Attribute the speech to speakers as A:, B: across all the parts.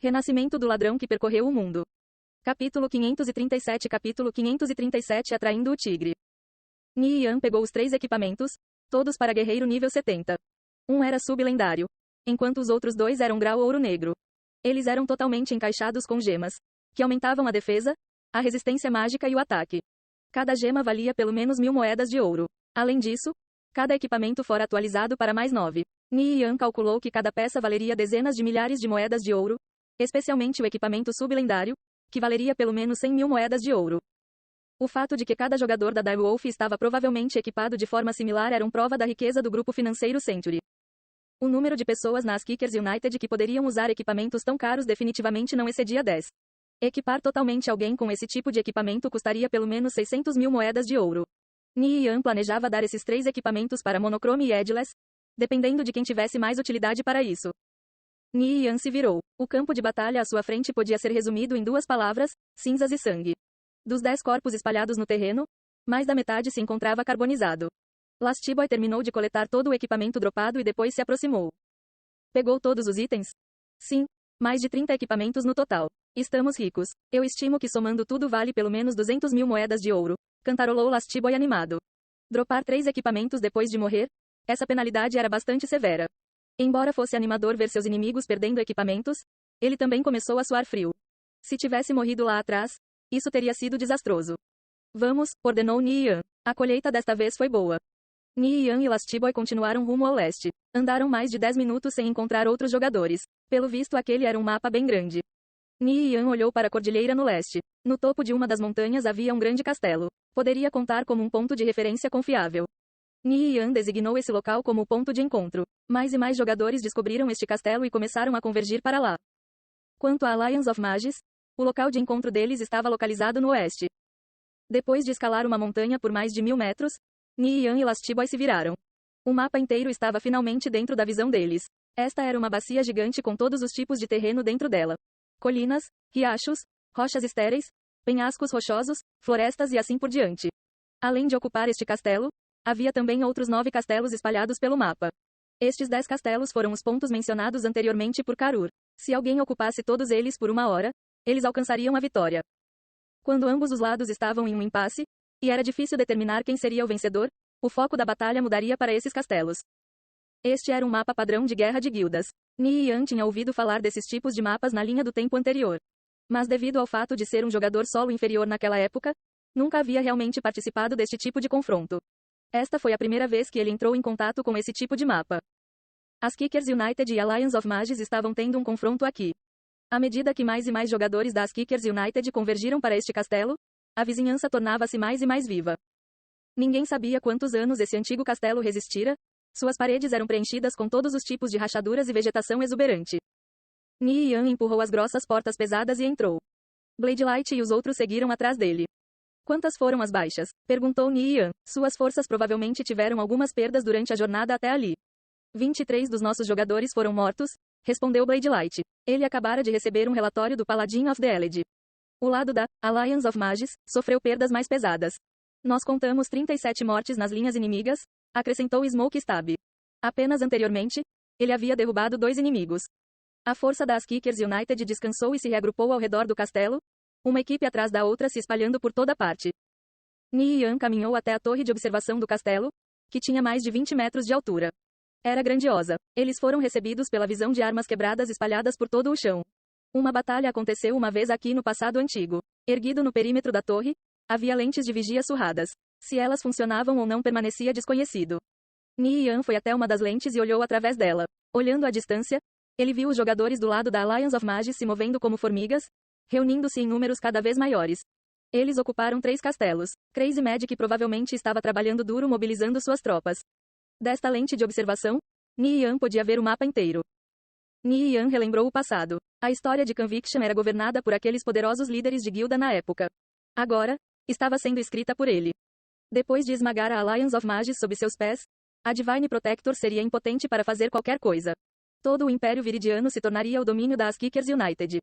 A: Renascimento do ladrão que percorreu o mundo. Capítulo 537 Atraindo o tigre. Ni Yan pegou os 3 equipamentos, todos para guerreiro nível 70. Um era sub-lendário, enquanto os outros 2 eram grau ouro negro. Eles eram totalmente encaixados com gemas, que aumentavam a defesa, a resistência mágica e o ataque. Cada gema valia pelo menos 1000 moedas de ouro. Além disso, cada equipamento fora atualizado para mais 9. Ni Yan calculou que cada peça valeria dezenas de milhares de moedas de ouro, especialmente o equipamento sub-lendário, que valeria pelo menos 100.000 moedas de ouro. O fato de que cada jogador da Direwolf estava provavelmente equipado de forma similar era prova da riqueza do grupo financeiro Century. O número de pessoas nas Kickers United que poderiam usar equipamentos tão caros definitivamente não excedia 10. Equipar totalmente alguém com esse tipo de equipamento custaria pelo menos 600.000 moedas de ouro. Ni Yan planejava dar esses 3 equipamentos para Monochrome e Edgeless, dependendo de quem tivesse mais utilidade para isso. Ni Yan se virou. O campo de batalha à sua frente podia ser resumido em 2 palavras: cinzas e sangue. Dos 10 corpos espalhados no terreno, mais da metade se encontrava carbonizado. Lastiboy terminou de coletar todo o equipamento dropado e depois se aproximou. Pegou todos os itens? Sim, mais de 30 equipamentos no total. Estamos ricos. Eu estimo que somando tudo vale pelo menos 200.000 moedas de ouro, cantarolou Lastiboy animado. Dropar 3 equipamentos depois de morrer? Essa penalidade era bastante severa. Embora fosse animador ver seus inimigos perdendo equipamentos, ele também começou a suar frio. Se tivesse morrido lá atrás, isso teria sido desastroso. Vamos, ordenou Ni Yan. A colheita desta vez foi boa. Ni Yan e Lastiboy continuaram rumo ao leste. Andaram mais de 10 minutos sem encontrar outros jogadores. Pelo visto aquele era um mapa bem grande. Ni Yan olhou para a cordilheira no leste. No topo de uma das montanhas havia um grande castelo. Poderia contar como um ponto de referência confiável. Ni Yan designou esse local como o ponto de encontro. Mais e mais jogadores descobriram este castelo e começaram a convergir para lá. Quanto à Alliance of Mages, o local de encontro deles estava localizado no oeste. Depois de escalar uma montanha por mais de 1000 metros, Ni Yan e Lastiboy se viraram. O mapa inteiro estava finalmente dentro da visão deles. Esta era uma bacia gigante com todos os tipos de terreno dentro dela. Colinas, riachos, rochas estéreis, penhascos rochosos, florestas e assim por diante. Além de ocupar este castelo, havia também outros 9 castelos espalhados pelo mapa. Estes 10 castelos foram os pontos mencionados anteriormente por Karur. Se alguém ocupasse todos eles por 1 hora, eles alcançariam a vitória. Quando ambos os lados estavam em um impasse, e era difícil determinar quem seria o vencedor, o foco da batalha mudaria para esses castelos. Este era um mapa padrão de guerra de guildas. Ni Yan tinha ouvido falar desses tipos de mapas na linha do tempo anterior. Mas devido ao fato de ser um jogador solo inferior naquela época, nunca havia realmente participado deste tipo de confronto. Esta foi a primeira vez que ele entrou em contato com esse tipo de mapa. As Kickers United e Alliance of Mages estavam tendo um confronto aqui. À medida que mais e mais jogadores das Kickers United convergiram para este castelo, a vizinhança tornava-se mais e mais viva. Ninguém sabia quantos anos esse antigo castelo resistira, suas paredes eram preenchidas com todos os tipos de rachaduras e vegetação exuberante. Ni Yan empurrou as grossas portas pesadas e entrou. Bladelight e os outros seguiram atrás dele. Quantas foram as baixas? Perguntou Ni Yan. Suas forças provavelmente tiveram algumas perdas durante a jornada até ali. 23 dos nossos jogadores foram mortos, respondeu Bladelight. Ele acabara de receber um relatório do Paladin of the Eled. O lado da Alliance of Mages sofreu perdas mais pesadas. Nós contamos 37 mortes nas linhas inimigas, acrescentou Smokestab. Apenas anteriormente, ele havia derrubado 2 inimigos. A força das Kickers United descansou e se reagrupou ao redor do castelo, uma equipe atrás da outra se espalhando por toda parte. Ni Yan caminhou até a torre de observação do castelo, que tinha mais de 20 metros de altura. Era grandiosa. Eles foram recebidos pela visão de armas quebradas espalhadas por todo o chão. Uma batalha aconteceu uma vez aqui no passado antigo. Erguido no perímetro da torre, havia lentes de vigia surradas. Se elas funcionavam ou não permanecia desconhecido. Ni Yan foi até uma das lentes e olhou através dela. Olhando à distância, ele viu os jogadores do lado da Alliance of Mages se movendo como formigas, reunindo-se em números cada vez maiores. Eles ocuparam 3 castelos. Crazy Magic provavelmente estava trabalhando duro mobilizando suas tropas. Desta lente de observação, Ni Yan podia ver o mapa inteiro. Ni Yan relembrou o passado. A história de Conviction era governada por aqueles poderosos líderes de guilda na época. Agora, estava sendo escrita por ele. Depois de esmagar a Alliance of Mages sob seus pés, a Divine Protector seria impotente para fazer qualquer coisa. Todo o Império Viridiano se tornaria o domínio das Kickers United.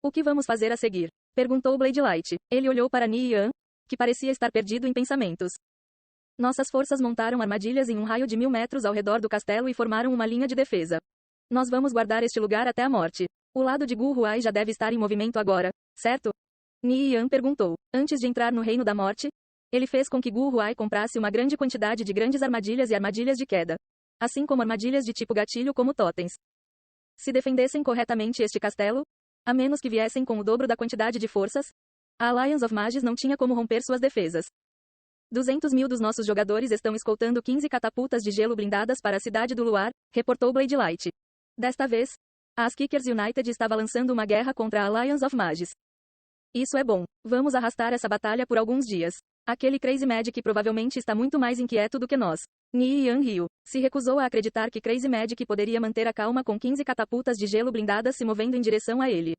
A: O que vamos fazer a seguir? Perguntou Bladelight. Ele olhou para Ni Yan, que parecia estar perdido em pensamentos. Nossas forças montaram armadilhas em um raio de 1000 metros ao redor do castelo e formaram uma linha de defesa. Nós vamos guardar este lugar até a morte. O lado de Gu Huai já deve estar em movimento agora, certo? Ni Yan perguntou. Antes de entrar no Reino da Morte, ele fez com que Gu Huai comprasse uma grande quantidade de grandes armadilhas e armadilhas de queda, assim como armadilhas de tipo gatilho como totens. Se defendessem corretamente este castelo, a menos que viessem com o dobro da quantidade de forças, a Alliance of Mages não tinha como romper suas defesas. 200.000 dos nossos jogadores estão escoltando 15 catapultas de gelo blindadas para a cidade do Luar, reportou Blade Light. Desta vez, a Kickers United estava lançando uma guerra contra a Alliance of Mages. Isso é bom. Vamos arrastar essa batalha por alguns dias. Aquele Crazy Magic provavelmente está muito mais inquieto do que nós. Ni Yan riu. Se recusou a acreditar que Crazy Magic poderia manter a calma com 15 catapultas de gelo blindadas se movendo em direção a ele.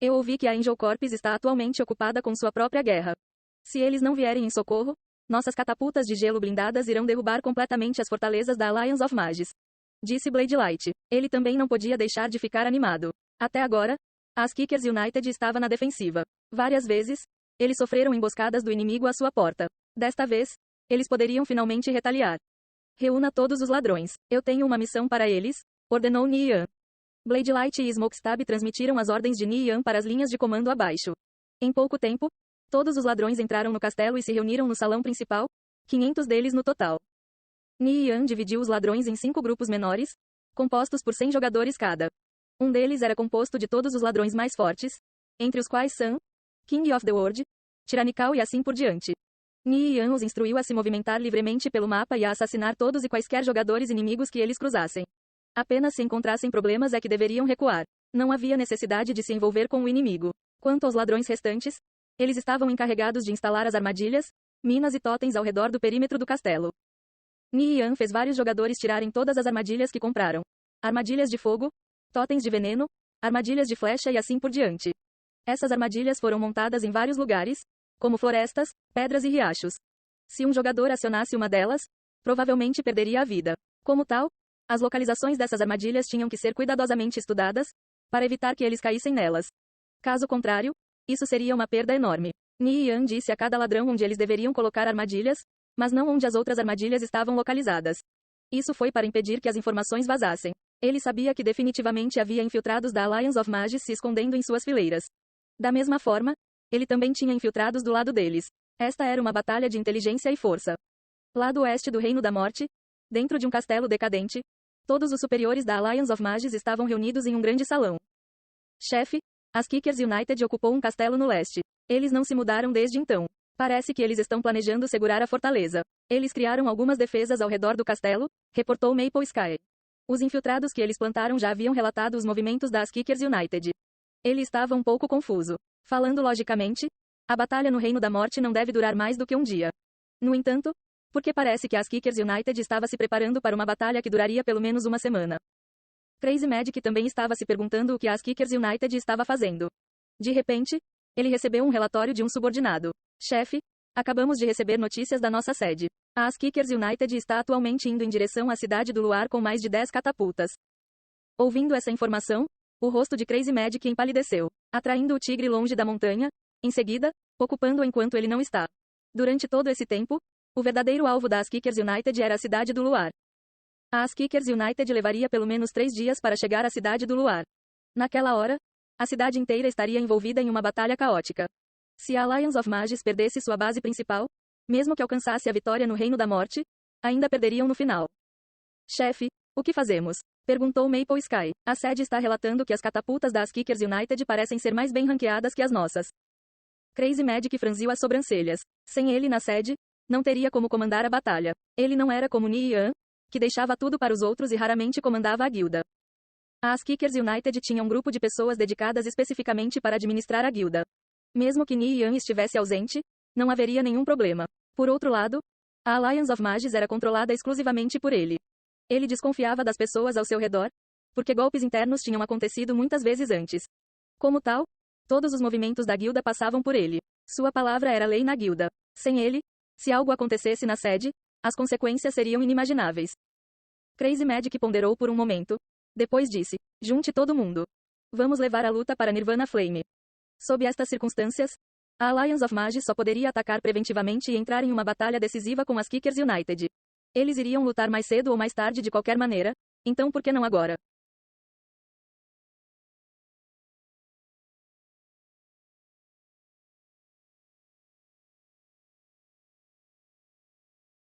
A: Eu ouvi que a Angel Corps está atualmente ocupada com sua própria guerra. Se eles não vierem em socorro, nossas catapultas de gelo blindadas irão derrubar completamente as fortalezas da Alliance of Mages. Disse Blade Light. Ele também não podia deixar de ficar animado. Até agora, as Kickers United estava na defensiva. Várias vezes, eles sofreram emboscadas do inimigo à sua porta. Desta vez, eles poderiam finalmente retaliar. Reúna todos os ladrões. Eu tenho uma missão para eles, ordenou Ni Yan. Blade Light e Smokestab transmitiram as ordens de Ni Yan para as linhas de comando abaixo. Em pouco tempo, todos os ladrões entraram no castelo e se reuniram no salão principal, 500 deles no total. Ni Yan dividiu os ladrões em 5 grupos menores, compostos por 100 jogadores cada. Um deles era composto de todos os ladrões mais fortes, entre os quais Sun, King of the World, Tyrannical e assim por diante. Ni Yan os instruiu a se movimentar livremente pelo mapa e a assassinar todos e quaisquer jogadores inimigos que eles cruzassem. Apenas se encontrassem problemas é que deveriam recuar. Não havia necessidade de se envolver com o inimigo. Quanto aos ladrões restantes, eles estavam encarregados de instalar as armadilhas, minas e totens ao redor do perímetro do castelo. Ni Yan fez vários jogadores tirarem todas as armadilhas que compraram. Armadilhas de fogo, totens de veneno, armadilhas de flecha e assim por diante. Essas armadilhas foram montadas em vários lugares, como florestas, pedras e riachos. Se um jogador acionasse uma delas, provavelmente perderia a vida. Como tal, as localizações dessas armadilhas tinham que ser cuidadosamente estudadas, para evitar que eles caíssem nelas. Caso contrário, isso seria uma perda enorme. Ni Yan disse a cada ladrão onde eles deveriam colocar armadilhas, mas não onde as outras armadilhas estavam localizadas. Isso foi para impedir que as informações vazassem. Ele sabia que definitivamente havia infiltrados da Alliance of Mages se escondendo em suas fileiras. Da mesma forma, ele também tinha infiltrados do lado deles. Esta era uma batalha de inteligência e força. Lado oeste do Reino da Morte, dentro de um castelo decadente, todos os superiores da Alliance of Mages estavam reunidos em um grande salão. Chefe, as Kickers United ocupou um castelo no leste. Eles não se mudaram desde então. Parece que eles estão planejando segurar a fortaleza. Eles criaram algumas defesas ao redor do castelo, reportou Maple Sky. Os infiltrados que eles plantaram já haviam relatado os movimentos das Kickers United. Ele estava um pouco confuso. Falando logicamente, a batalha no Reino da Morte não deve durar mais do que um dia. No entanto, porque parece que as Kickers United estava se preparando para uma batalha que duraria pelo menos uma semana. Crazy Magic também estava se perguntando o que as Kickers United estava fazendo. De repente, ele recebeu um relatório de um subordinado. Chefe, acabamos de receber notícias da nossa sede. A As Kickers United está atualmente indo em direção à cidade do Luar com mais de 10 catapultas. Ouvindo essa informação, o rosto de Crazy Magic empalideceu, atraindo o tigre longe da montanha, em seguida, ocupando-o enquanto ele não está. Durante todo esse tempo, o verdadeiro alvo da As Kickers United era a cidade do Luar. A As Kickers United levaria pelo menos 3 dias para chegar à cidade do Luar. Naquela hora, a cidade inteira estaria envolvida em uma batalha caótica. Se a Alliance of Mages perdesse sua base principal, mesmo que alcançasse a vitória no Reino da Morte, ainda perderiam no final. Chefe, o que fazemos? Perguntou Maple Sky. A sede está relatando que as catapultas das Kickers United parecem ser mais bem ranqueadas que as nossas. Crazy Magic franziu as sobrancelhas. Sem ele na sede, não teria como comandar a batalha. Ele não era como Ni Yan, que deixava tudo para os outros e raramente comandava a guilda. As Kickers United tinha um grupo de pessoas dedicadas especificamente para administrar a guilda. Mesmo que Ni Yan estivesse ausente, não haveria nenhum problema. Por outro lado, a Alliance of Mages era controlada exclusivamente por ele. Ele desconfiava das pessoas ao seu redor, porque golpes internos tinham acontecido muitas vezes antes. Como tal, todos os movimentos da guilda passavam por ele. Sua palavra era lei na guilda. Sem ele, se algo acontecesse na sede, as consequências seriam inimagináveis. Crazy Magic ponderou por um momento. Depois disse: junte todo mundo. Vamos levar a luta para Nirvana Flame. Sob estas circunstâncias, a Alliance of Mages só poderia atacar preventivamente e entrar em uma batalha decisiva com as Kickers United. Eles iriam lutar mais cedo ou mais tarde de qualquer maneira, então por que não agora?